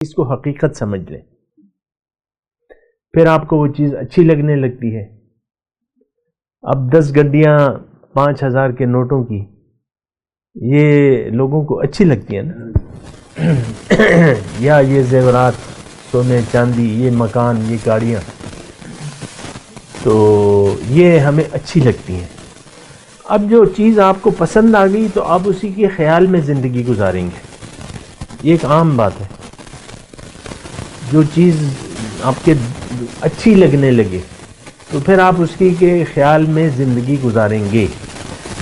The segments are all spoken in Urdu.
اس کو حقیقت سمجھ لیں، پھر آپ کو وہ چیز اچھی لگنے لگتی ہے۔ اب 10 گڈیاں 5,000 کے نوٹوں کی یہ لوگوں کو اچھی لگتی ہیں نا، یا یہ زیورات، سونے چاندی، یہ مکان، یہ گاڑیاں، تو یہ ہمیں اچھی لگتی ہیں۔ اب جو چیز آپ کو پسند آ گئی تو آپ اسی کے خیال میں زندگی گزاریں گے، یہ ایک عام بات ہے۔ جو چیز آپ کے اچھی لگنے لگے تو پھر آپ اس کی کے خیال میں زندگی گزاریں گے۔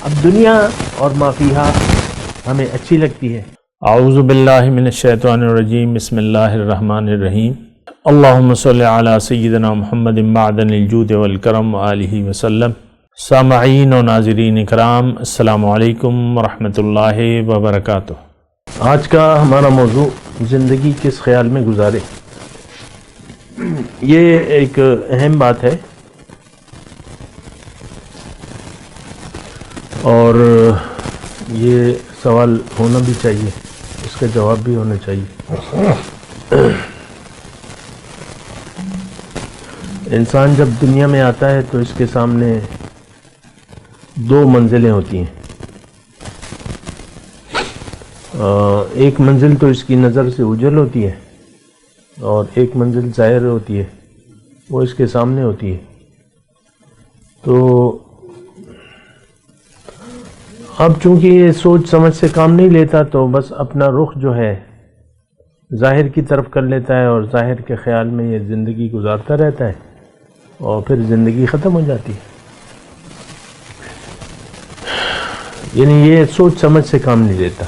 اب دنیا اور ما فیہا ہمیں اچھی لگتی ہے۔ اعوذ باللہ من الشیطان الرجیم، بسم اللہ الرحمن الرحیم۔ اللہم صلی علی سیدنا محمد معدن الجود والکرم وآلہ وسلم۔ سامعین و ناظرین اکرام، السلام علیکم ورحمۃ اللہ وبرکاتہ۔ آج کا ہمارا موضوع زندگی کس خیال میں گزارے، یہ ایک اہم بات ہے اور یہ سوال ہونا بھی چاہیے، اس کا جواب بھی ہونا چاہیے۔ انسان جب دنیا میں آتا ہے تو اس کے سامنے 2 منزلیں ہوتی ہیں۔ ایک منزل تو اس کی نظر سے اوجھل ہوتی ہے اور ایک منزل ظاہر ہوتی ہے، وہ اس کے سامنے ہوتی ہے۔ تو اب چونکہ یہ سوچ سمجھ سے کام نہیں لیتا تو بس اپنا رخ جو ہے ظاہر کی طرف کر لیتا ہے اور ظاہر کے خیال میں یہ زندگی گزارتا رہتا ہے اور پھر زندگی ختم ہو جاتی ہے۔ یعنی یہ سوچ سمجھ سے کام نہیں لیتا،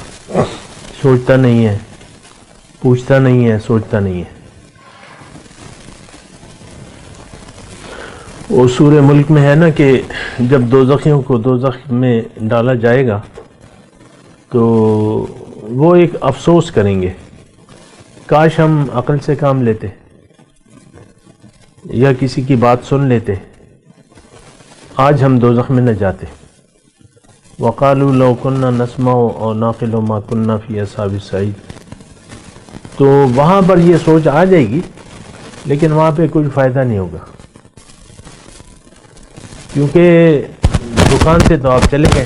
سوچتا نہیں ہے، پوچھتا نہیں ہے، سوچتا نہیں ہے۔ وہ سورہ ملک میں ہے نا کہ جب دوزخیوں کو دوزخ میں ڈالا جائے گا تو وہ ایک افسوس کریں گے، کاش ہم عقل سے کام لیتے یا کسی کی بات سن لیتے، آج ہم دوزخ میں نہ جاتے۔ وَقَالُوا لَوْ كُنَّا نَسْمَعُ أَوْ نَعْقِلُ مَا كُنَّا فِي أَصْحَابِ السَّعِيرِ۔ تو وہاں پر یہ سوچ آ جائے گی لیکن وہاں پہ کوئی فائدہ نہیں ہوگا، کیونکہ دکان سے تو آپ چلے گئے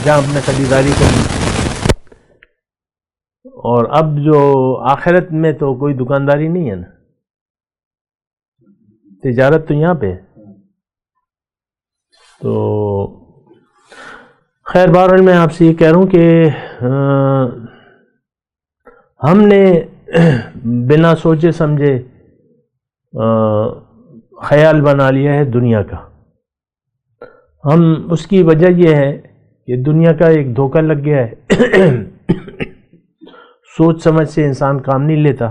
جہاں اپنے خریداری کرنی، اور اب جو آخرت میں تو کوئی دکانداری نہیں ہے نا، تجارت تو یہاں پہ ہے۔ تو خیر بہرحال میں آپ سے یہ کہہ رہا ہوں کہ ہم نے بنا سوچے سمجھے خیال بنا لیا ہے دنیا کا۔ ہم اس کی وجہ یہ ہے کہ دنیا کا ایک دھوکہ لگ گیا ہے، سوچ سمجھ سے انسان کام نہیں لیتا،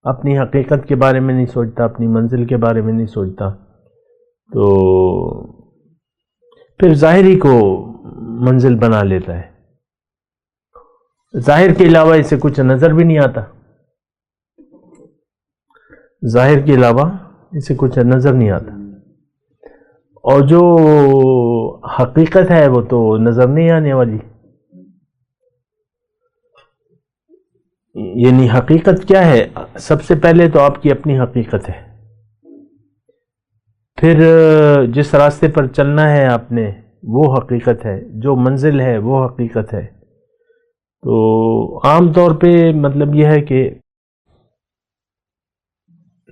اپنی حقیقت کے بارے میں نہیں سوچتا، اپنی منزل کے بارے میں نہیں سوچتا، تو پھر ظاہری کو منزل بنا لیتا ہے۔ ظاہر کے علاوہ اسے کچھ نظر بھی نہیں آتا، ظاہر کے علاوہ اسے کچھ نظر نہیں آتا، اور جو حقیقت ہے وہ تو نظر نہیں آنے والی۔ یعنی حقیقت کیا ہے؟ سب سے پہلے تو آپ کی اپنی حقیقت ہے، پھر جس راستے پر چلنا ہے آپ نے وہ حقیقت ہے، جو منزل ہے وہ حقیقت ہے۔ تو عام طور پہ مطلب یہ ہے کہ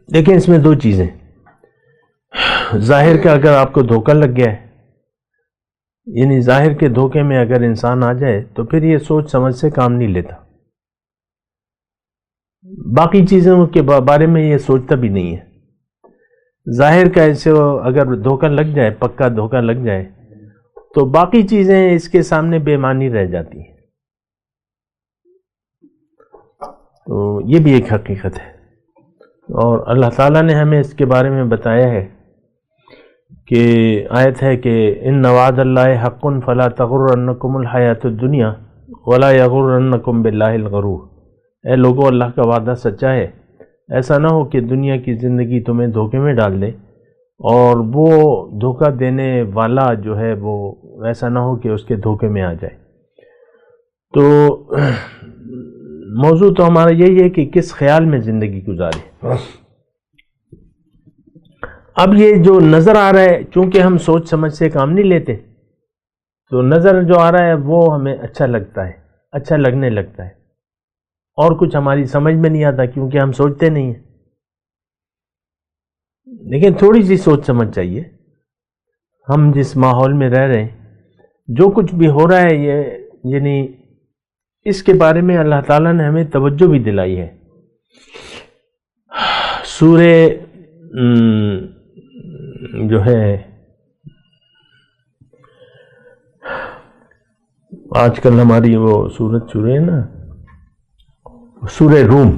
دیکھیں اس میں 2 چیزیں، ظاہر کا اگر آپ کو دھوکہ لگ گیا ہے، یعنی ظاہر کے دھوکے میں اگر انسان آ جائے تو پھر یہ سوچ سمجھ سے کام نہیں لیتا، باقی چیزوں کے بارے میں یہ سوچتا بھی نہیں ہے۔ ظاہر کا ایسے اگر دھوکہ لگ جائے، پکا دھوکہ لگ جائے تو باقی چیزیں اس کے سامنے بے معنی رہ جاتی ہیں۔ تو یہ بھی ایک حقیقت ہے، اور اللہ تعالیٰ نے ہمیں اس کے بارے میں بتایا ہے کہ آیت ہے کہ ان وعد اللہ حق فلا تغرنکم الحیات الدنیا ولا یغرنکم باللہ الغرور۔ اے لوگو، اللہ کا وعدہ سچا ہے، ایسا نہ ہو کہ دنیا کی زندگی تمہیں دھوکے میں ڈال دے، اور وہ دھوکہ دینے والا جو ہے وہ ایسا نہ ہو کہ اس کے دھوکے میں آ جائے۔ تو موضوع تو ہمارا یہی ہے کہ کس خیال میں زندگی گزارے. اب یہ جو نظر آ رہا ہے، چونکہ ہم سوچ سمجھ سے کام نہیں لیتے، تو نظر جو آ رہا ہے وہ ہمیں اچھا لگتا ہے، اچھا لگنے لگتا ہے، اور کچھ ہماری سمجھ میں نہیں آتا کیونکہ ہم سوچتے نہیں ہیں. لیکن تھوڑی سی سوچ سمجھ چاہیے. ہم جس ماحول میں رہ رہے ہیں، جو کچھ بھی ہو رہا ہے، یہ یعنی اس کے بارے میں اللہ تعالیٰ نے ہمیں توجہ بھی دلائی ہے. سورہ جو ہے آج کل ہماری وہ سورت شروع ہے نا، سورہ روم،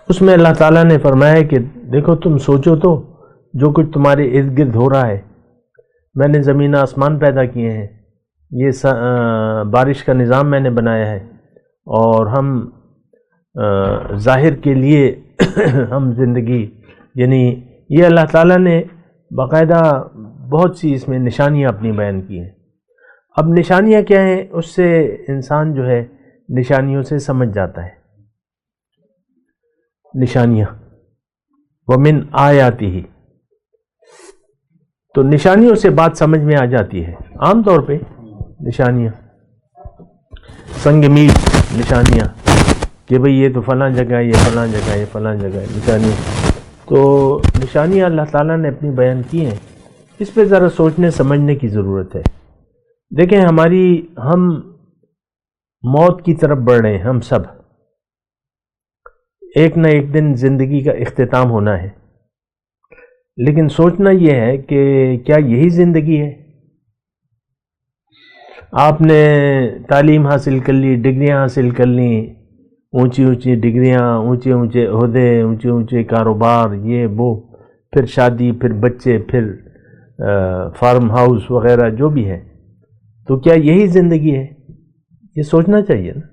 اس میں اللہ تعالیٰ نے فرمایا کہ دیکھو تم سوچو تو جو کچھ تمہارے ارد گرد ہو رہا ہے، میں نے زمین آسمان پیدا کیے ہیں، یہ بارش کا نظام میں نے بنایا ہے، اور ہم ظاہر کے لیے ہم زندگی، یعنی یہ اللہ تعالیٰ نے باقاعدہ بہت سی اس میں نشانیاں اپنی بیان کی ہیں. اب نشانیاں کیا ہیں، اس سے انسان جو ہے نشانیوں سے سمجھ جاتا ہے. نشانیاں وَمِنْ آیَاتِهِ، تو نشانیوں سے بات سمجھ میں آ جاتی ہے. عام طور پہ نشانیاں سنگ میل، نشانیاں کہ بھئی یہ تو فلاں جگہ ہے، یہ فلاں جگہ ہے، یہ فلاں جگہ ہے، نشانیاں. تو نشانیاں اللہ تعالیٰ نے اپنی بیان کی ہیں، اس پہ ذرا سوچنے سمجھنے کی ضرورت ہے. دیکھیں ہم موت کی طرف بڑھ رہے ہیں، ہم سب ایک نہ ایک دن زندگی کا اختتام ہونا ہے. لیکن سوچنا یہ ہے کہ کیا یہی زندگی ہے؟ آپ نے تعلیم حاصل کر لی، ڈگریاں حاصل کر لیں، اونچی اونچی ڈگریاں، اونچے اونچے عہدے، اونچے اونچے کاروبار، یہ وہ، پھر شادی، پھر بچے، پھر فارم ہاؤس وغیرہ جو بھی ہے. تو کیا یہی زندگی ہے؟ یہ سوچنا چاہیے نا.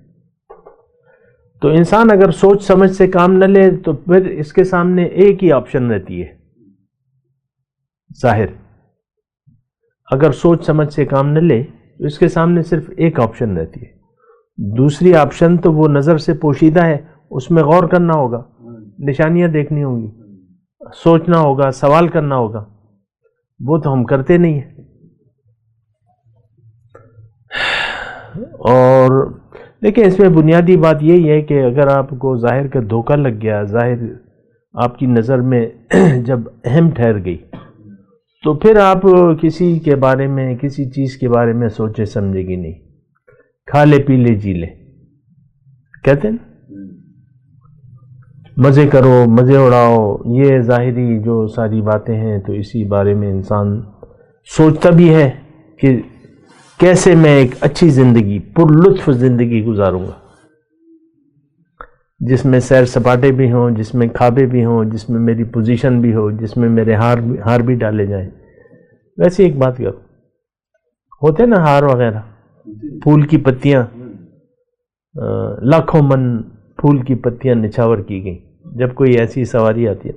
تو انسان اگر سوچ سمجھ سے کام نہ لے تو پھر اس کے سامنے ایک ہی آپشن رہتی ہے، ظاہر. اگر سوچ سمجھ سے کام نہ لے تو اس کے سامنے صرف ایک آپشن رہتی ہے. دوسری آپشن تو وہ نظر سے پوشیدہ ہے، اس میں غور کرنا ہوگا، نشانیاں دیکھنی ہوں گی، سوچنا ہوگا، سوال کرنا ہوگا. وہ تو ہم کرتے نہیں ہیں. اور دیکھیں اس میں بنیادی بات یہی ہے کہ اگر آپ کو ظاہر کا دھوکہ لگ گیا، ظاہر آپ کی نظر میں جب اہم ٹھہر گئی، تو پھر آپ کسی کے بارے میں، کسی چیز کے بارے میں سوچے سمجھے گی نہیں. کھا لے پی لے جی لے، کہتے ہیں نا، مزے کرو، مزے اڑاؤ، یہ ظاہری جو ساری باتیں ہیں. تو اسی بارے میں انسان سوچتا بھی ہے کہ کیسے میں ایک اچھی زندگی، پر لطف زندگی گزاروں گا، جس میں سیر سپاٹے بھی ہوں، جس میں کھابے بھی ہوں، جس میں میری پوزیشن بھی ہو، جس میں میرے ہار بھی ڈالے جائیں. ویسے ایک بات کرو، ہوتے نا ہار وغیرہ، پھول کی پتیاں، لاکھوں من پھول کی پتیاں نچھاور کی گئیں جب کوئی ایسی سواری آتی ہے.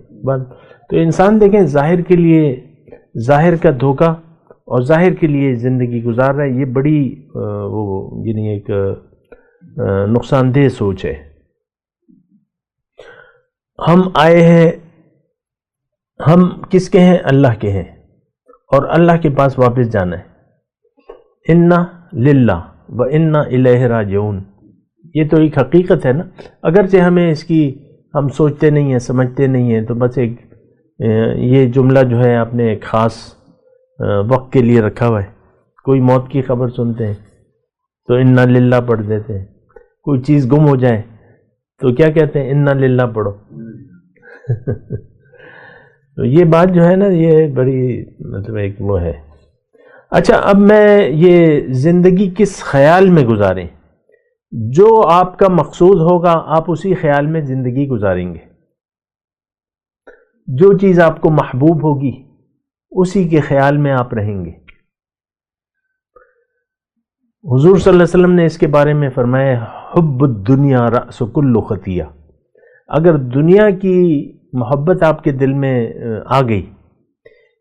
تو انسان دیکھیں ظاہر کے لیے، ظاہر کا دھوکہ اور ظاہر کے لیے زندگی گزار رہا ہے. یہ بڑی یعنی ایک نقصان دہ سوچ ہے. ہم آئے ہیں، ہم کس کے ہیں؟ اللہ کے ہیں، اور اللہ کے پاس واپس جانا ہے. انا للہ و انا الیہ راجعون، یہ تو ایک حقیقت ہے نا. اگرچہ ہمیں اس کی، ہم سوچتے نہیں ہیں، سمجھتے نہیں ہیں. تو بس ایک یہ جملہ جو ہے آپ نے ایک خاص وقت کے لیے رکھا ہوا ہے. کوئی موت کی خبر سنتے ہیں تو انا للہ پڑھ دیتے ہیں. کوئی چیز گم ہو جائے تو کیا کہتے ہیں؟ انا للہ پڑھو. تو یہ بات جو ہے نا، یہ بڑی مطلب ایک وہ ہے. اچھا، اب میں یہ زندگی کس خیال میں گزاریں، جو آپ کا مقصود ہوگا آپ اسی خیال میں زندگی گزاریں گے. جو چیز آپ کو محبوب ہوگی اسی کے خیال میں آپ رہیں گے. حضور صلی اللہ علیہ وسلم نے اس کے بارے میں فرمایا، حب الدنیا رأس کل خطیہ. اگر دنیا کی محبت آپ کے دل میں آ گئی،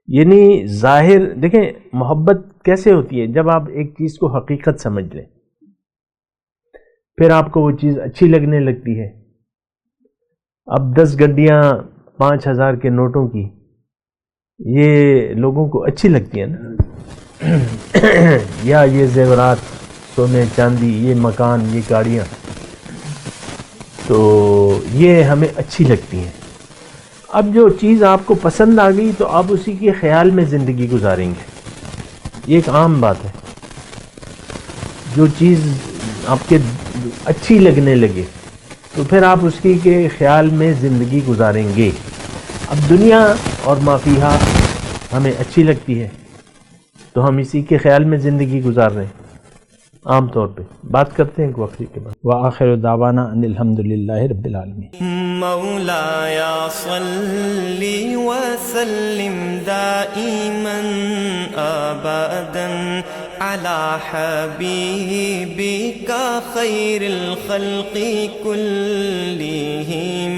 یعنی ظاہر، دیکھیں محبت کیسے ہوتی ہے؟ جب آپ ایک چیز کو حقیقت سمجھ لیں. پھر آپ کو وہ چیز اچھی لگنے لگتی ہے. اب 10 گڈیاں 5,000 کے نوٹوں کی یہ لوگوں کو اچھی لگتی ہیں نا، یا یہ زیورات، سونے چاندی، یہ مکان، یہ گاڑیاں، تو یہ ہمیں اچھی لگتی ہیں. اب جو چیز آپ کو پسند آ گئی تو آپ اسی کے خیال میں زندگی گزاریں گے. یہ ایک عام بات ہے. جو چیز آپ کے اچھی لگنے لگے تو پھر آپ اس کی کے خیال میں زندگی گزاریں گے. اب دنیا اور ما فیہا ہمیں اچھی لگتی ہے تو ہم اسی کے خیال میں زندگی گزار رہے ہیں. عام طور پہ بات کرتے ہیں ایک وقت کے بعد. وآخر دعوانا ان الحمدللہ رب العالمین. مولایا صلی وسلم دائما ابدا على حبیبک خیر الخلق كلهم